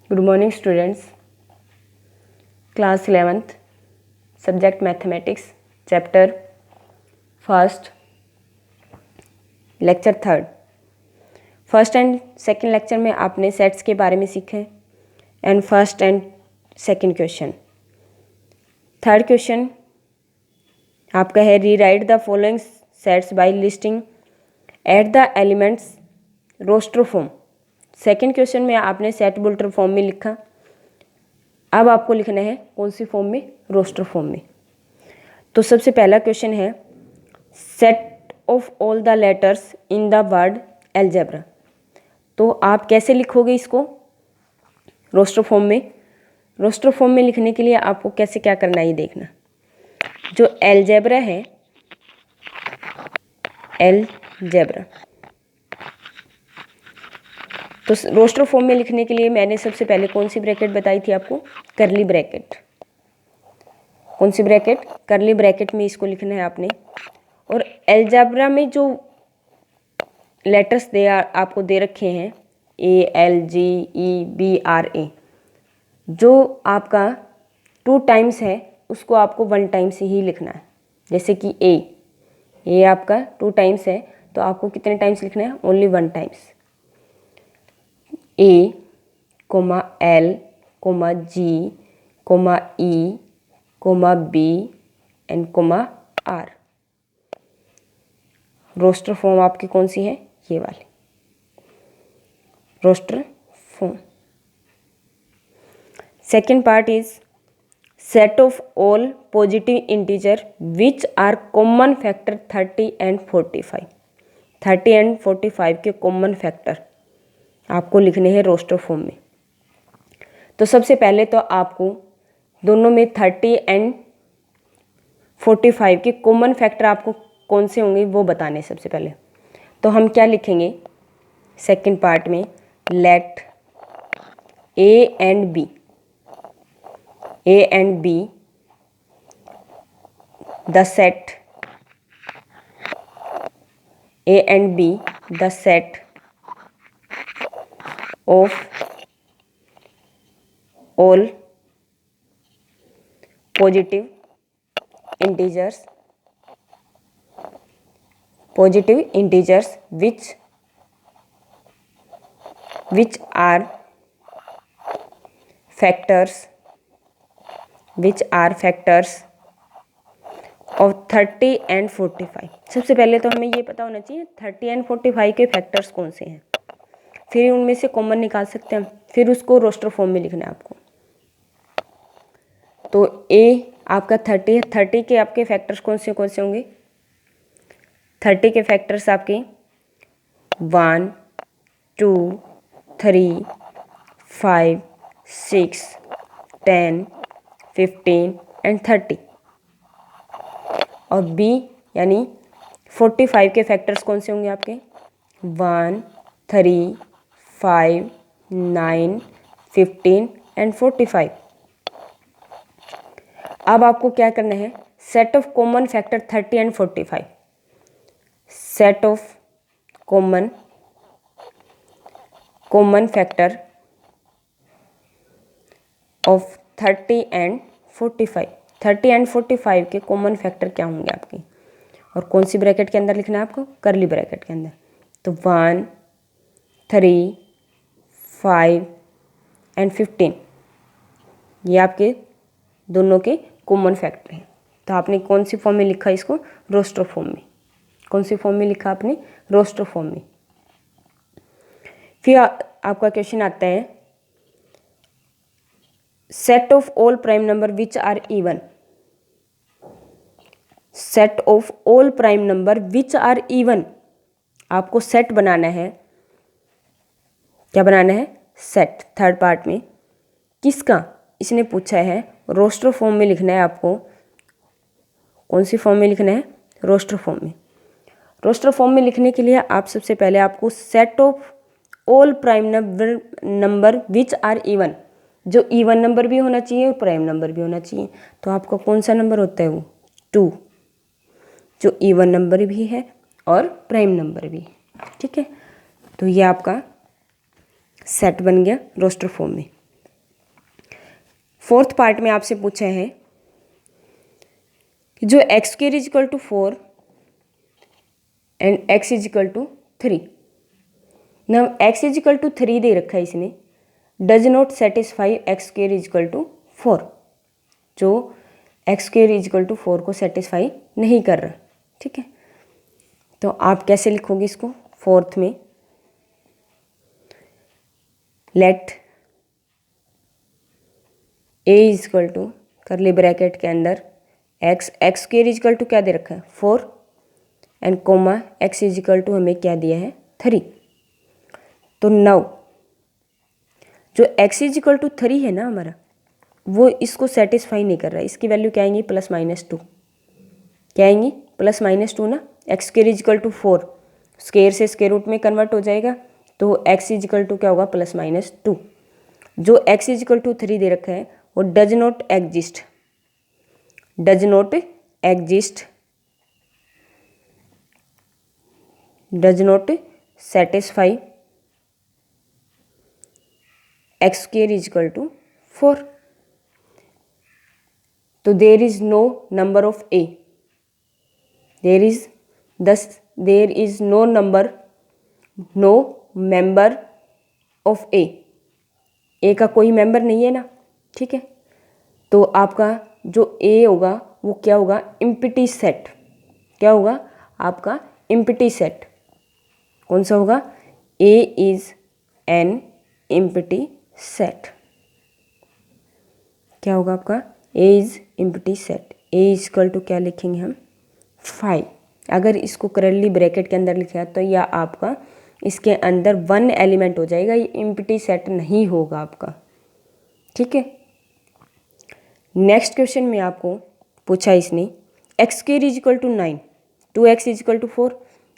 Good morning students. Class 11th subject mathematics, chapter first, lecture third. First and second lecture में आपने sets के बारे में सीखे and first and second question. Third question आपका है rewrite the following sets by listing at the elements roster form. Second question में आपने सेट बुल्टर फॉर्म में लिखा, अब आपको लिखना है कौन सी फॉर्म में, रोस्टर फॉर्म में। तो सबसे पहला क्वेश्चन है set of all the letters in the word algebra. तो आप कैसे लिखोगे इसको रोस्टर फॉर्म में? रोस्टर फॉर्म में लिखने के लिए आपको कैसे क्या करना है ये देखना। जो अलजेब्रा है, अलजेब्रा, तो रोस्टर फॉर्म में लिखने के लिए मैंने सबसे पहले कौन सी ब्रैकेट बताई थी आपको? करली ब्रैकेट। कौन सी ब्रैकेट? करली ब्रैकेट में इसको लिखना है आपने। और अलजेब्रा में जो लेटर्स आपको दे रखे हैं ALGEBRA, जो आपका 2 टाइम्स है उसको आपको 1 टाइम से ही लिखना है। जैसे कि ए आपका 2 टाइम्स है तो आपको कितने टाइम्स लिखना है? Only 1 times. A, L, G, E, B and R। Roster form आपकी कौन सी है? ये वाली roster form. Second part is set of all positive integer which are common factor 30 and 45। 30 and 45 के कॉमन फैक्टर आपको लिखने हैं रोस्टर फॉर्म में। तो सबसे पहले तो आपको दोनों में 30 एंड 45 के कॉमन फैक्टर आपको कौन से होंगे वो बताने सबसे पहले। तो हम क्या लिखेंगे सेकंड पार्ट में? Let A and B the set A and B the set of all positive integers which are factors of 30 and 45। सबसे पहले तो हमें ये पता होना चाहिए 30 एंड 45 के फैक्टर्स कौन से हैं, फिर उनमें से कॉमन निकाल सकते हैं, फिर उसको रोस्टर फॉर्म में लिखना है आपको। तो A आपका 30 है, 30 के आपके फैक्टर्स कौन से होंगे? 30 के फैक्टर्स आपके 1, 2, 3, 5, 6, 10, 15 एंड 30। और B यानी 45 के फैक्टर्स कौन से होंगे आपके? 1, 3, 5, 9, 15 एंड 45। अब आपको क्या करना है? Set of common factor 30 and 45। Set of common factor of 30 and 45। 30 and 45 के कॉमन फैक्टर क्या होंगे आपके, और कौन सी ब्रैकेट के अंदर लिखना है आपको? करली ब्रैकेट के अंदर। तो 1, 3, 5 एंड 15 ये आपके दोनों के कॉमन फैक्टर हैं। तो आपने कौन सी फॉर्म में लिखा इसको? रोस्टर फॉर्म में। कौन सी फॉर्म में लिखा आपने? रोस्टर फॉर्म में। फिर आपका क्वेश्चन आता है set of all prime number which are even. Set of all prime number which are even, आपको सेट बनाना है। क्या बनाना है? सेट। थर्ड पार्ट में किसका इसने पूछा है? रोस्टर फॉर्म में लिखना है आपको। कौन सी फॉर्म में लिखना है? रोस्टर फॉर्म में। रोस्टर फॉर्म में लिखने के लिए आप सबसे पहले आपको set of all prime number which are even, जो इवन नंबर भी होना चाहिए और प्राइम नंबर भी होना चाहिए। तो आपका कौन सा नंबर होता है? वो 2, जो इवन नंबर भी है और प्राइम नंबर भी है। ठीक है, तो ये आपका सेट बन गया रोस्टर फॉर्म में। फोर्थ पार्ट में आपसे पूछा है कि जो x square is equal to 4 and x is equal to 3, ना एक्स इज इक्वल टू 3 दे रखा है इसने, does not satisfy x square is equal to 4, जो x square is equal to 4 को सेटिस्फाई नहीं कर रहा। ठीक है, तो आप कैसे लिखोगे इसको? फोर्थ में let A is equal to curly bracket के अंदर x square is equal to क्या दे रखा है 4 and comma x is equal to हमें क्या दिया है 3। तो नाउ जो एक्स इज इक्वल टू 3 है ना हमारा, वो इसको सेटिस्फाई नहीं कर रहा है। इसकी वैल्यू क्या आएंगी? +-2। क्या आएंगी? +-2 ना। X square is equal to 4 square से स्क्वायर रूट में कन्वर्ट हो जाएगा, तो एक्स इज इक्वल टू क्या होगा? +-2। जो एक्स इज इक्वल टू 3 दे रखा है वो does not exist, does not exist, does not satisfy x square is equal to 4। तो there is no number of A, there is no number, no member of A का कोई member नहीं है ना। ठीक है, तो आपका जो ए होगा वो क्या होगा? Empty set. क्या होगा आपका? Empty set. कौन सा होगा? A is an empty set. क्या होगा आपका? A is empty set. A is equal to क्या लिखेंगे हम? 5। अगर इसको करली ब्रैकेट के अंदर लिखा तो यह आपका इसके अंदर 1 एलिमेंट हो जाएगा, ये एम्प्टी सेट नहीं होगा आपका। ठीक है, नेक्स्ट क्वेश्चन में आपको पूछा इसने x square is equal to 9, 2x is equal to 4।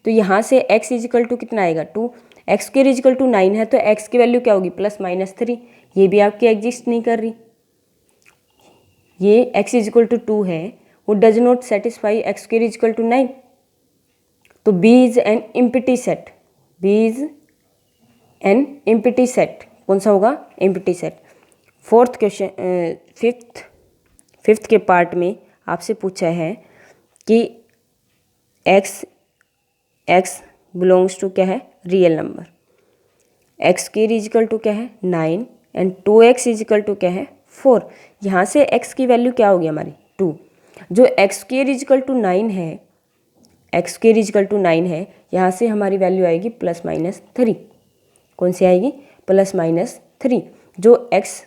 तो यहाँ से x इज इक्वल टू कितना आएगा? 2। X square is equal to 9 है तो x की वैल्यू क्या होगी? +-3। ये भी आपकी एग्जिस्ट नहीं कर रही। ये x इज इक्वल टू 2 है, वो does not satisfy x square is equal to 9। तो B is an empty set, B is an empty set. कौन सा होगा? Empty set. Fourth question, fifth के पार्ट में आपसे पूछा है कि x बिलोंग्स टू क्या है? Real number. X square is equal to क्या है? 9 and 2x is equal to क्या है? 4। यहाँ से x की वैल्यू क्या होगी हमारी? 2। जो x square is equal to 9 है, x square is equal to 9 है, यहाँ से हमारी वैल्यू आएगी +-3। कौन सी आएगी? +-3। जो x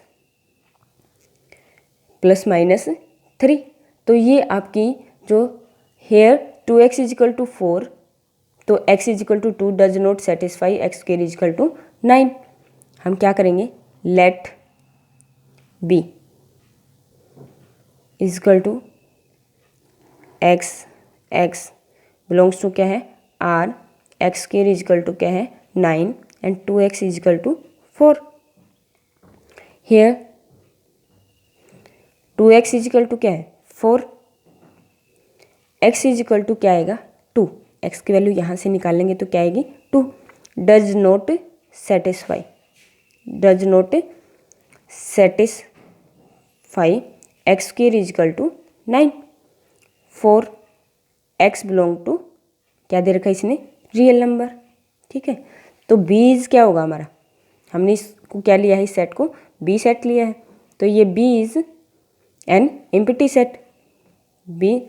+-3, तो ये आपकी जो hair 2x is equal to 4, तो x is equal to 2 does not satisfy x square is equal to 9। हम क्या करेंगे? Let b is equal to x belongs to क्या है? r, x square is equal to क्या है? 9 and 2x is equal to 4। Here 2x is equal to क्या है? 4। x is equal to क्या आएगा? 2। x की वैल्यू यहाँ से निकालेंगे तो क्या आएगी? 2। Does not satisfy, does not satisfy x square is equal to 9। 4 x belong to क्या दे रखा है इसने? Real number. ठीक है, तो b इज क्या होगा हमारा? हमने इसको क्या लिया है? इस सेट को b सेट लिया है, तो ये b is an empty set. b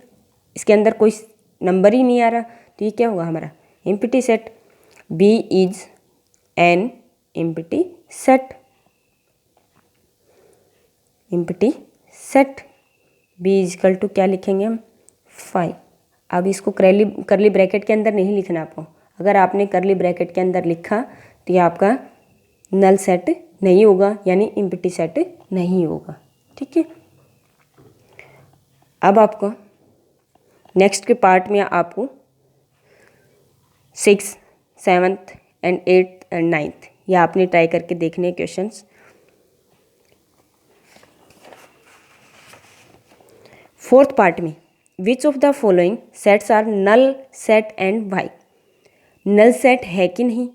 इसके अंदर कोई नंबर ही नहीं आ रहा, तो ये क्या होगा हमारा? Empty set. b is an empty set, empty set. b is equal to क्या लिखेंगे हम? 5। अब इसको करली ब्रैकेट के अंदर नहीं लिखना आपको। अगर आपने करली ब्रैकेट के अंदर लिखा तो ये आपका नल सेट नहीं होगा, यानी एम्प्टी सेट नहीं होगा। ठीक है, अब आपको नेक्स्ट के पार्ट में आपको 6, 7 एंड 8 एंड 9 ये आपने ट्राई करके देखने क्वेश्चंस। फोर्थ पार्ट में which of the following sets are null set and why? Null set है कि नहीं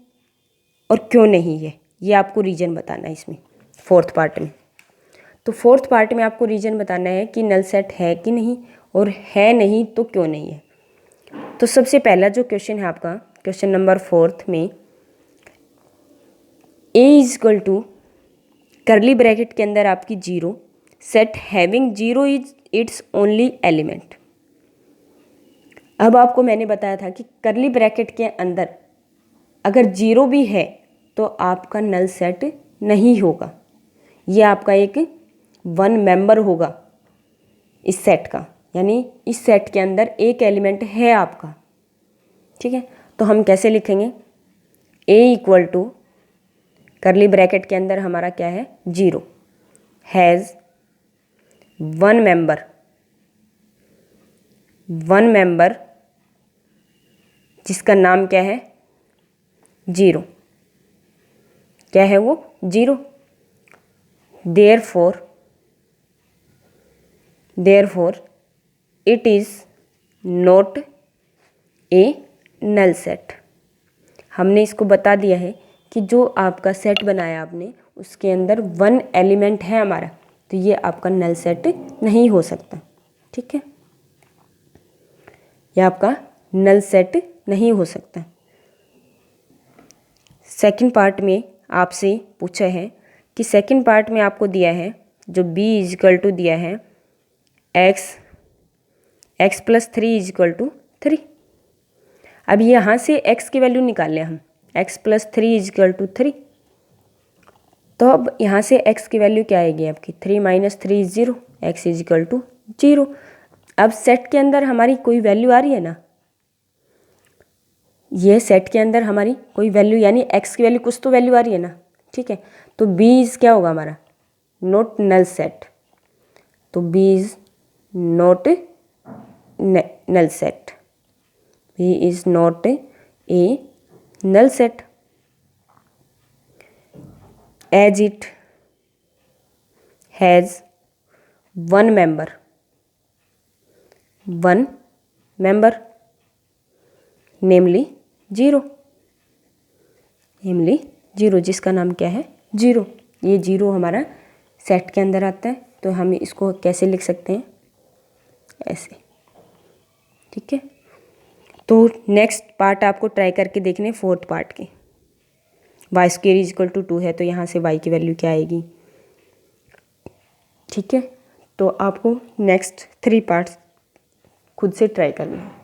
और क्यों नहीं है, ये आपको रीजन बताना है इसमें फोर्थ पार्ट में। तो फोर्थ पार्ट में आपको रीजन बताना है कि नल सेट है कि नहीं, और है नहीं तो क्यों नहीं है। तो सबसे पहला जो क्वेश्चन है आपका, क्वेश्चन नंबर 4 में A is equal to curly bracket के अंदर आपकी 0, set having 0 is its only element. अब आपको मैंने बताया था कि करली ब्रैकेट के अंदर अगर 0 भी है तो आपका नल सेट नहीं होगा, ये आपका एक वन मेंबर होगा इस सेट का, यानी इस सेट के अंदर एक एलिमेंट है आपका। ठीक है, तो हम कैसे लिखेंगे, ए इक्वल टू करली ब्रैकेट के अंदर हमारा क्या है 0, हैज़ वन मेंबर जिसका नाम क्या है 0, क्या है वो 0। therefore it is not a null set। हमने इसको बता दिया है कि जो आपका सेट बनाया आपने उसके अंदर वन एलिमेंट है हमारा, तो ये आपका नल सेट नहीं हो सकता। ठीक है, यह आपका नल सेट नहीं हो सकता। सेकंड पार्ट में आपसे पूछा है कि सेकंड पार्ट में आपको दिया है जो b इज इक्वल टू दिया है x plus 3 is equal to 3। अब यहाँ से x की वैल्यू निकाल लें हम, x plus 3 is equal to 3। तो अब यहाँ से x की वैल्यू क्या आएगी आपकी, 3 minus 3 is 0, x is equal to 0। अब सेट के अंदर हमारी कोई वैल्यू आ रही है ना, ये सेट के अंदर हमारी कोई वैल्यू यानी x की वैल्यू कुछ तो वैल्यू आ रही है ना। ठीक है, तो b इज क्या होगा हमारा, नॉट नल सेट। तो b is not null set, B is not a null set as it has one member namely 0, जिसका नाम क्या है 0। ये 0 हमारा सेट के अंदर आता है, तो हम इसको कैसे लिख सकते हैं, ऐसे। ठीक है, तो नेक्स्ट पार्ट आपको ट्राई करके देखने फोर्थ पार्ट के। Y square is equal to 2 है तो यहाँ से y की वैल्यू क्या आएगी। ठीक है, तो आपको नेक्स्ट 3 पार्ट्स खुद से ट्राई करना है।